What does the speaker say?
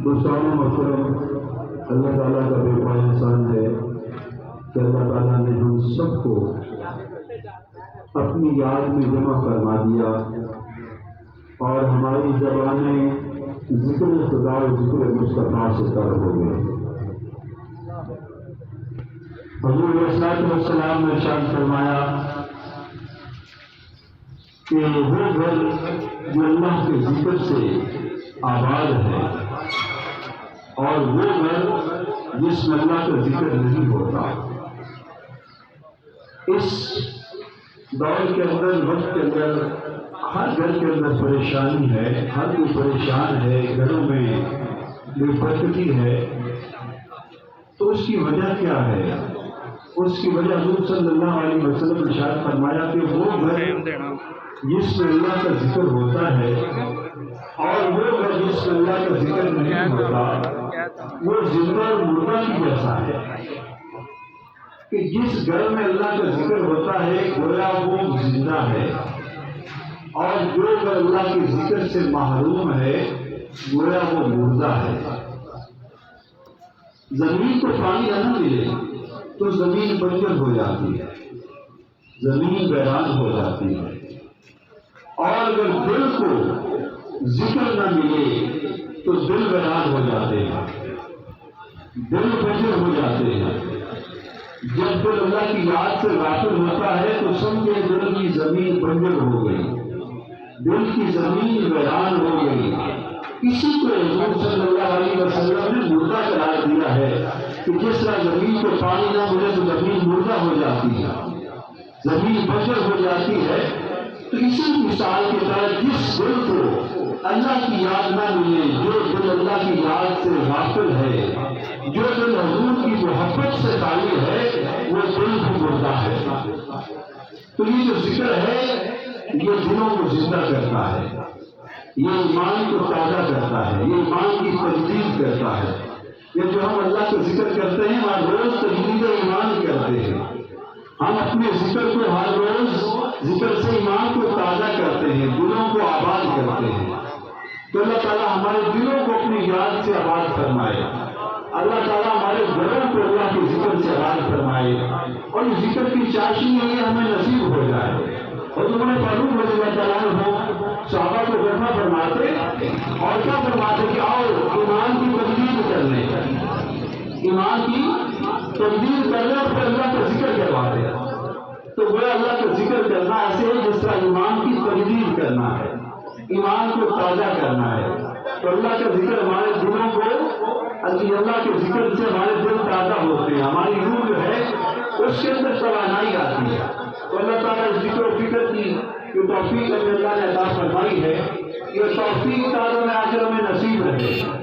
دوستان محترم، اللہ تعالیٰ کا بے پناہ احسان ہے کہ اللہ تعالیٰ نے ہم سب کو اپنی یاد میں جمع فرما دیا اور ہماری زبانیں ذکر خدا اور ذکر مصطفیٰ سے تر ہو گئے۔ حضور علیہ الصلوۃ والسلام نے ارشاد فرمایا کہ وہ گھر جو اللہ کے ذکر سے آباد ہے اور وہ گھر جس میں اللہ کا ذکر نہیں ہوتا، اس دور کے اندر، وقت کے اندر ہر گھر کے اندر پریشانی ہے، ہر کوئی پریشان ہے، گھروں میں بے برکتی ہے۔ تو اس کی وجہ کیا ہے؟ اس کی وجہ حضور صلی اللہ علیہ وسلم نے ارشاد فرمایا کہ وہ گھر جس میں اللہ کا ذکر ہوتا ہے اور وہ گھر جس میں اللہ کا ذکر نہیں ہوتا، وہ زندہ اور مردہ کی جیسا ہے۔ کہ جس گھر میں اللہ کا ذکر ہوتا ہے گویا وہ زندہ ہے، اور جو گھر اللہ کے ذکر سے محروم ہے گویا وہ مردہ ہے۔ زمین کو پانی نہ ملے تو زمین بنجر ہو جاتی ہے، زمین ویران ہو جاتی ہے، اور اگر دل کو ذکر نہ ملے تو دل ویران ہو جاتے ہیں، دل بنجر ہو جاتے ہیں۔ جب دل اللہ کی یاد سے غافل ہوتا ہے تو سمجھے دل کی زمین بنجر ہو گئی، دل کی زمین ویران ہو گئی۔ اسی کو حضور صلی اللہ علیہ وسلم نے مردہ قرار دیا ہے کہ جس طرح زمین کو پانی نہ ملے تو زمین مردہ ہو جاتی ہے، زمین بنجر ہو جاتی ہے۔ تو اسی مثال کی طرح جس دل کو اللہ کی یاد نہ ملے، جو دل اللہ کی یاد سے غافل ہے، جو دل حضور کی محبت سے خالی ہے، وہ دل بھی مردہ ہے۔ تو یہ جو ذکر ہے یہ دلوں کو زندہ کرتا ہے، یہ ایمان کو تازہ کرتا ہے، یہ ایمان کی تجدید کرتا ہے۔ یہ جو ہم اللہ کا ذکر کرتے ہیں ہر روز تجدید ایمان کرتے ہیں، ہم اپنے ذکر کو ہر روز ذکر سے ایمان کو تازہ کرتے ہیں، دلوں کو آباد کرتے ہیں۔ تو اللہ تعالیٰ ہمارے دلوں کو اپنی یاد سے آباد فرمائے، اللہ تعالیٰ ہمارے گھروں کو اللہ کے ذکر سے آباد فرمائے، اور اس ذکر کی چاشنی یہ ہمیں نصیب ہو جائے۔ اور تمہارے فاروق رضی اللہ تعالیٰ عنہ صحابہ کو بیٹھا فرماتے اور کیا فرماتے کہ آؤ ایمان کی تجدید کرنے، ایمان کی تجدید کرنے اور پھر اللہ کا ذکر کرواتے۔ تو وہ اللہ کا ذکر کرنا ایسے ہے جس طرح ایمان کی تجدید کرنا ہے، ایمان کو تازہ کرنا ہے۔ تو اللہ کا ذکر ہمارے دلوں کو، اللہ کے ذکر سے ہمارے دل تازہ ہوتے ہیں، ہماری روح جو ہے اس کے اندر توانائی آتی ہے۔ تو اللہ تعالیٰ اس ذکر و فکر کی جو توفیق اللہ نے عطا فرمائی ہے، یہ توفیق تعالیٰ میں آخر ہمیں نصیب رہے۔